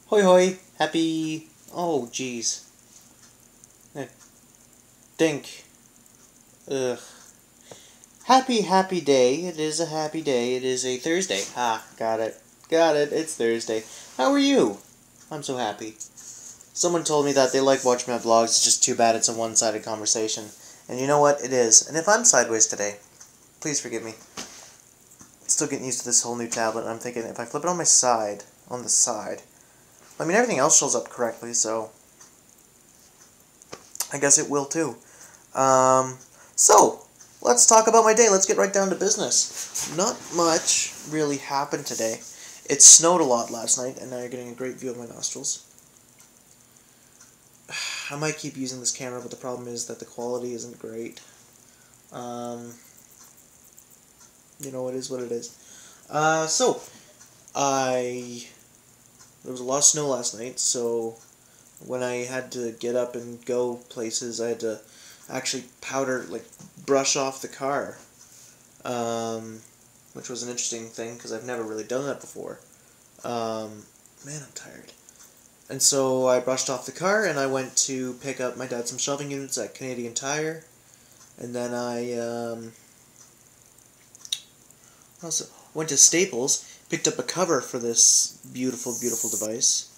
Hoi hoi, happy... Oh, jeez. Eh, Dink. Ugh. Happy day. It is a happy day. It is a Thursday. Ha, got it. Got it, it's Thursday. How are you? I'm so happy. Someone told me that they like watching my vlogs, it's just too bad it's a one-sided conversation. And you know what? It is. And if I'm sideways today, please forgive me. Still getting used to this whole new tablet, and I'm thinking if I flip it on my side, on the side, I mean everything else shows up correctly, so I guess it will too. So, let's talk about my day. Let's get right down to business. Not much really happened today. It snowed a lot last night, and now you're getting a great view of my nostrils. I might keep using this camera, but the problem is that the quality isn't great. You know, it is what it is. There was a lot of snow last night, so when I had to get up and go places, I had to actually brush off the car, which was an interesting thing because I've never really done that before. Man, I'm tired. And so I brushed off the car and I went to pick up my dad some shelving units at Canadian Tire, and then I also went to Staples, picked up a cover for this beautiful, beautiful device,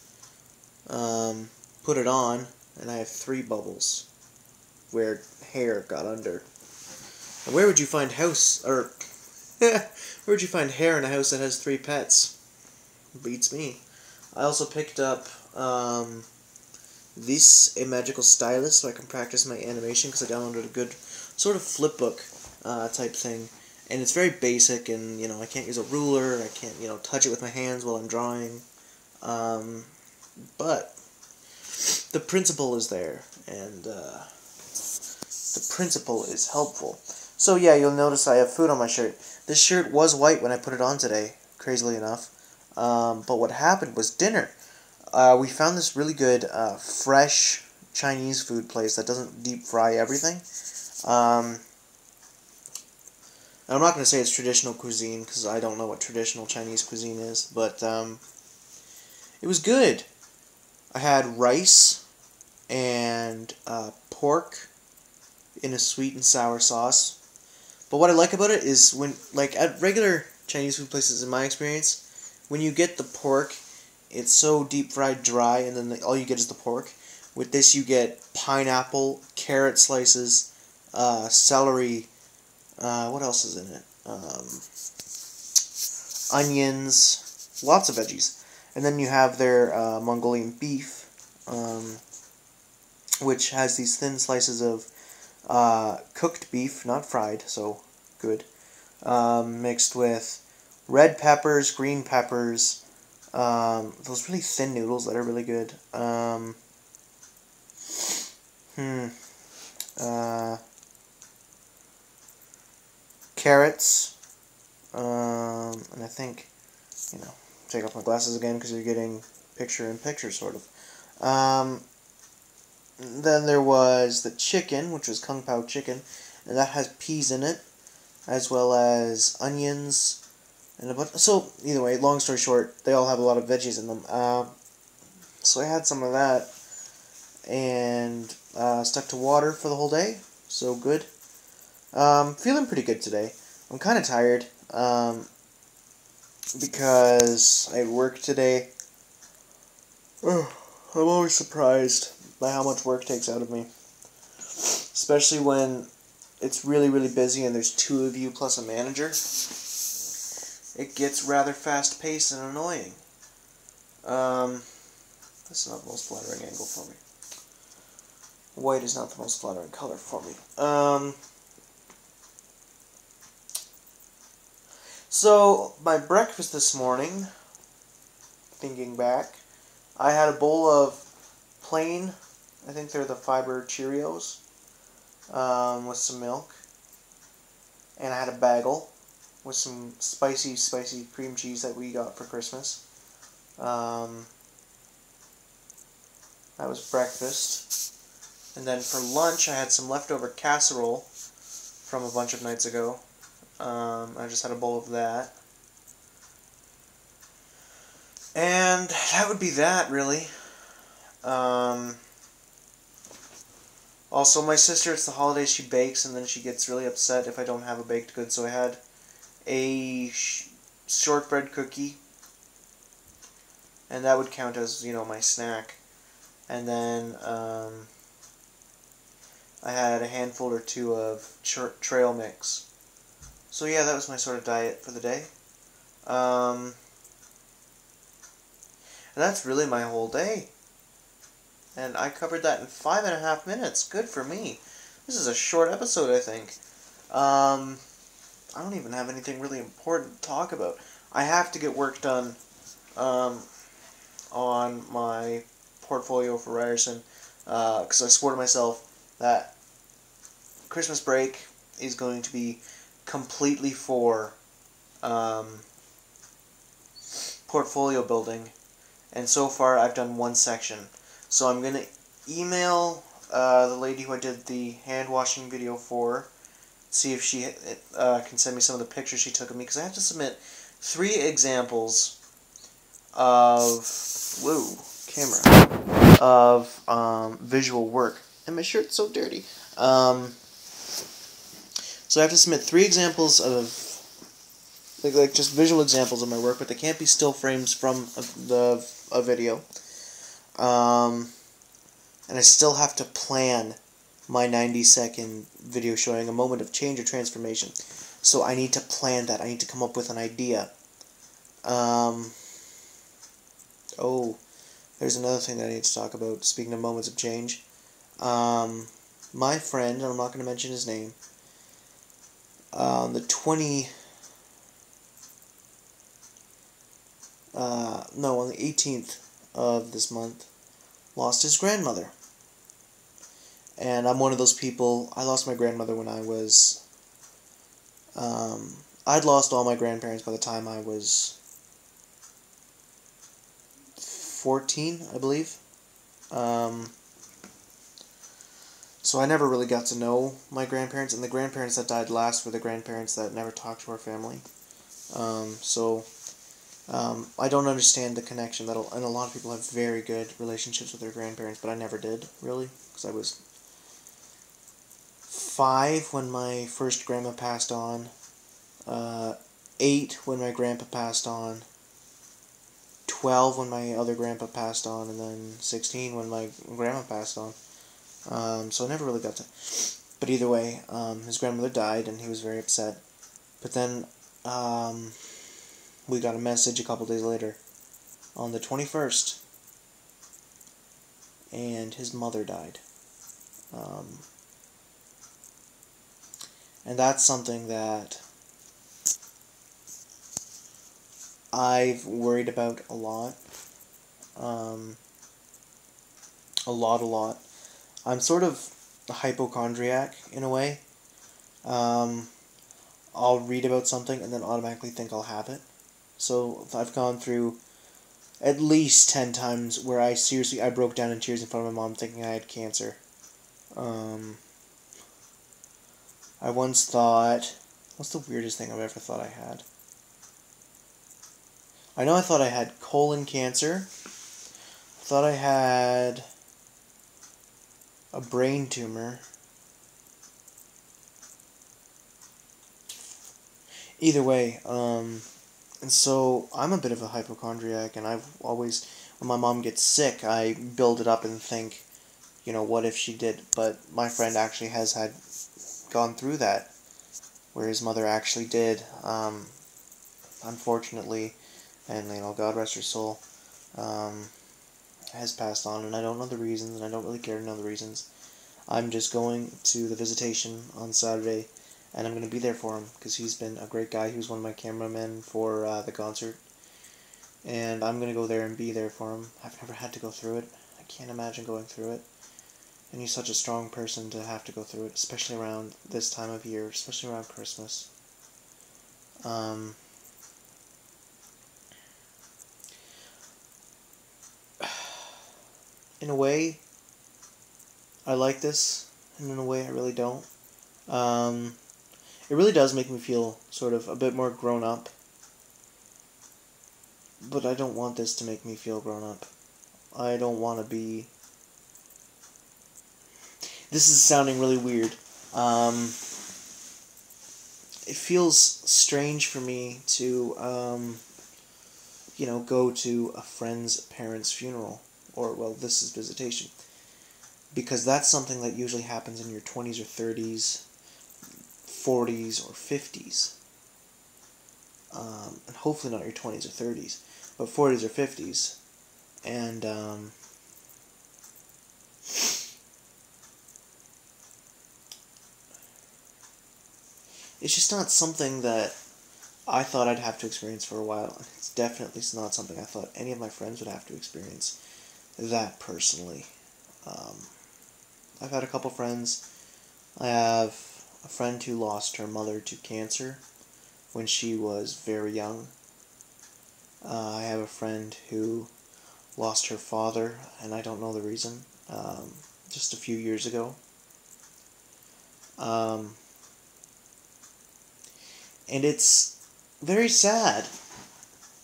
put it on, and I have 3 bubbles where hair got under. And where would you find where would you find hair in a house that has 3 pets? Beats me. I also picked up a magical stylus so I can practice my animation because I downloaded a good sort of flipbook type thing. And it's very basic, and, you know, I can't use a ruler, I can't, you know, touch it with my hands while I'm drawing. But the principle is there, and the principle is helpful. So yeah, you'll notice I have food on my shirt. This shirt was white when I put it on today, crazily enough. But what happened was dinner. We found this really good, fresh Chinese food place that doesn't deep fry everything. I'm not going to say it's traditional cuisine, because I don't know what traditional Chinese cuisine is, but it was good. I had rice and pork in a sweet and sour sauce. But what I like about it is when, like, at regular Chinese food places, in my experience, when you get the pork, it's so deep fried dry, and then all you get is the pork. With this, you get pineapple, carrot slices, celery. What else is in it? Onions, lots of veggies. And then you have their Mongolian beef, which has these thin slices of cooked beef, not fried, so good, mixed with red peppers, green peppers, those really thin noodles that are really good. Carrots, and I think, you know, take off my glasses again because you're getting picture-in-picture, sort of. Then there was the chicken, which was Kung Pao chicken, and that has peas in it, as well as onions, and a bunch. So, either way, long story short, they all have a lot of veggies in them. So I had some of that, and stuck to water for the whole day, so good. Feeling pretty good today. I'm kind of tired, because I worked today. I'm always surprised by how much work takes out of me. Especially when it's really, really busy and there's 2 of you plus a manager. It gets rather fast-paced and annoying. That's not the most flattering angle for me. White is not the most flattering color for me. So, my breakfast this morning, thinking back, I had a bowl of plain, I think they're the fiber Cheerios, with some milk, and I had a bagel with some spicy cream cheese that we got for Christmas. That was breakfast. And then for lunch, I had some leftover casserole from a bunch of nights ago. I just had a bowl of that. And that would be that, really. Also, my sister, it's the holidays, she bakes, and then she gets really upset if I don't have a baked good, so I had a shortbread cookie, and that would count as, my snack. And then, I had a handful or two of trail mix. So yeah, that was my sort of diet for the day. And that's really my whole day. And I covered that in 5.5 minutes. Good for me. This is a short episode, I think. I don't even have anything really important to talk about. I have to get work done on my portfolio for Ryerson, because I swore to myself that Christmas break is going to be completely for portfolio building, and so far I've done one section. So I'm going to email the lady who I did the hand washing video for, see if she can send me some of the pictures she took of me, because I have to submit 3 examples of visual work. And my shirt's so dirty. So I have to submit 3 examples of like just visual examples of my work, but they can't be still frames from a video. And I still have to plan my 90-second video showing a moment of change or transformation. So I need to plan that. I need to come up with an idea. Oh, there's another thing that I need to talk about, speaking of moments of change. My friend, and I'm not going to mention his name, on the 18th of this month, lost his grandmother. And I'm one of those people, I lost my grandmother when I was, I'd lost all my grandparents by the time I was 14, I believe. So I never really got to know my grandparents, and the grandparents that died last were the grandparents that never talked to our family. I don't understand the connection, and a lot of people have very good relationships with their grandparents, but I never did, really, because I was 5 when my first grandma passed on, 8 when my grandpa passed on, 12 when my other grandpa passed on, and then 16 when my grandma passed on. So I never really got to... But either way, his grandmother died, and he was very upset. But then, we got a message a couple days later, on the 21st, and his mother died. And that's something that I've worried about a lot. A lot. I'm sort of a hypochondriac, in a way. I'll read about something and then automatically think I'll have it. So I've gone through at least 10 times where I broke down in tears in front of my mom thinking I had cancer. I once thought... What's the weirdest thing I've ever thought I had? I know I thought I had colon cancer. I thought I had a brain tumor. Either way, and so I'm a bit of a hypochondriac, and I've always, when my mom gets sick, I build it up and think, what if she did? But my friend actually has gone through that, where his mother actually did, unfortunately, and, God rest her soul, has passed on, and I don't know the reasons, and I don't really care to know the reasons. I'm just going to the visitation on Saturday, and I'm going to be there for him, because he's been a great guy. He was one of my cameramen for the concert, and I'm going to go there and be there for him. I've never had to go through it. I can't imagine going through it. And he's such a strong person to have to go through it, especially around this time of year, especially around Christmas. In a way, I like this, and in a way I really don't. It really does make me feel sort of a bit more grown up. But I don't want this to make me feel grown up. I don't want to be... This is sounding really weird. It feels strange for me to, go to a friend's parents' funeral. Or, well, this is visitation. Because that's something that usually happens in your 20s or 30s, 40s or 50s. And hopefully not your 20s or 30s, but 40s or 50s. And, it's just not something that I thought I'd have to experience for a while. It's definitely not something I thought any of my friends would have to experience that personally. I've had a couple friends. I have a friend who lost her mother to cancer when she was very young. I have a friend who lost her father, and I don't know the reason, just a few years ago. And it's very sad,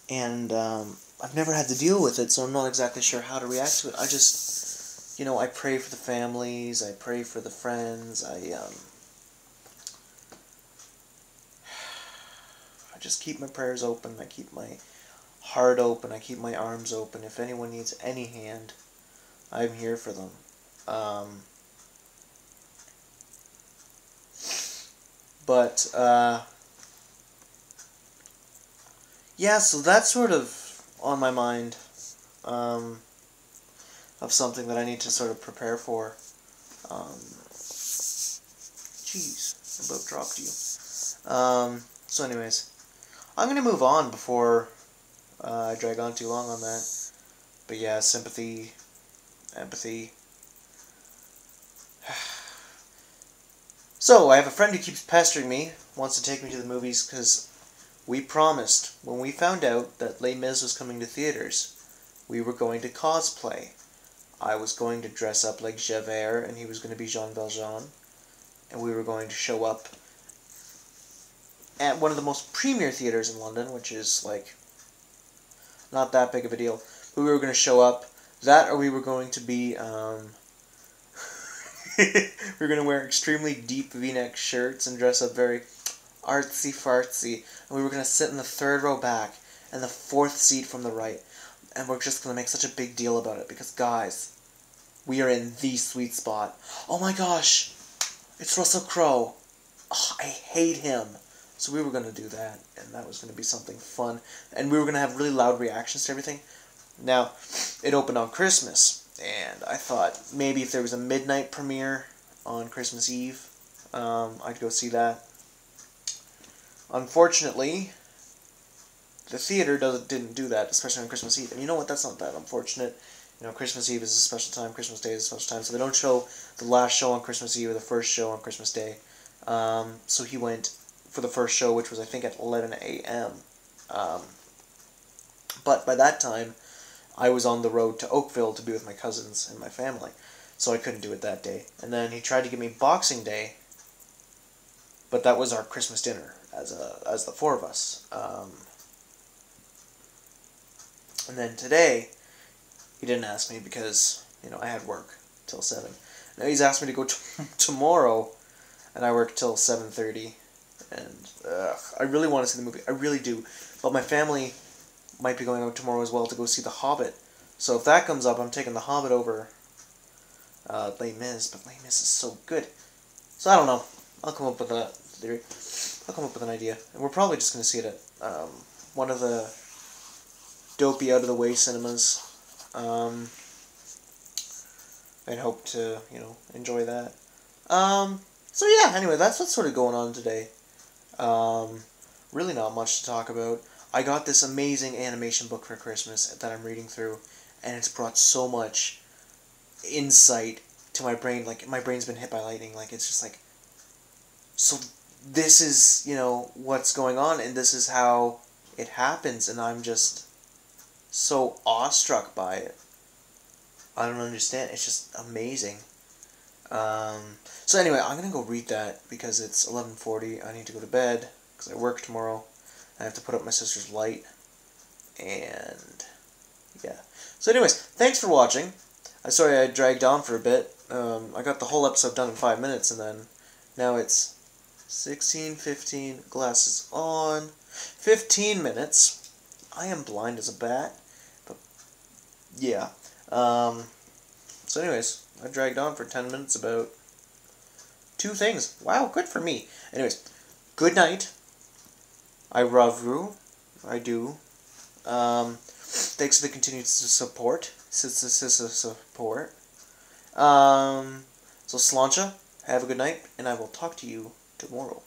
and I've never had to deal with it, so I'm not exactly sure how to react to it. I just, I pray for the families, I pray for the friends, I just keep my prayers open, I keep my heart open, I keep my arms open. If anyone needs any hand, I'm here for them. Yeah, so that's sort of on my mind, of something that I need to sort of prepare for. Jeez, I about dropped you. So anyways, I'm going to move on before I drag on too long on that. But yeah, sympathy, empathy. So, I have a friend who keeps pestering me, wants to take me to the movies, because we promised, when we found out that Les Mis was coming to theaters, we were going to cosplay. I was going to dress up like Javert, and he was going to be Jean Valjean, and we were going to show up at one of the most premier theaters in London, which is, like, not that big of a deal. But we were going to show up, that or we were going to be, we were going to wear extremely deep V-neck shirts and dress up very artsy-fartsy, and we were going to sit in the third row back, and the fourth seat from the right, and we're just going to make such a big deal about it, because, guys, we are in the sweet spot. Oh my gosh, it's Russell Crowe. Oh, I hate him. So we were going to do that, and that was going to be something fun, and we were going to have really loud reactions to everything. Now, it opened on Christmas, and I thought maybe if there was a midnight premiere on Christmas Eve, I'd go see that. Unfortunately, the theater didn't do that, especially on Christmas Eve. And you know what? That's not that unfortunate. Christmas Eve is a special time, Christmas Day is a special time, so they don't show the last show on Christmas Eve or the first show on Christmas Day. So he went for the first show, which was, I think, at 11 a.m. But by that time, I was on the road to Oakville to be with my cousins and my family, so I couldn't do it that day. And then he tried to give me Boxing Day, but that was our Christmas dinner as the four of us. And then today, he didn't ask me because, I had work till 7. Now he's asked me to go tomorrow, and I work till 7:30. And I really want to see the movie. I really do. But my family might be going out tomorrow as well to go see The Hobbit. So if that comes up, I'm taking The Hobbit over Les Mis. But Les Mis is so good. So I don't know. I'll come up with a theory. I'll come up with an idea. And we're probably just going to see it at one of the dopey, out-of-the-way cinemas. I'd hope to, enjoy that. So yeah, anyway, that's what's sort of going on today. Really not much to talk about. I got this amazing animation book for Christmas that I'm reading through, and it's brought so much insight to my brain. Like, my brain's been hit by lightning. Like, it's just like, so this is, what's going on, and this is how it happens, and I'm just so awestruck by it. I don't understand. It's just amazing. So anyway, I'm going to go read that because it's 11:40. I need to go to bed because I work tomorrow. I have to put up my sister's light. And yeah. So anyways, thanks for watching. I'm sorry I dragged on for a bit. I got the whole episode done in 5 minutes, and then now it's 16, 15, glasses on, 15 minutes. I am blind as a bat, but yeah. So anyways, I dragged on for 10 minutes about 2 things. Wow, good for me. Anyways, good night. I love you. I do. Thanks for the continued support. Support. So Slancha, have a good night, and I will talk to you tomorrow.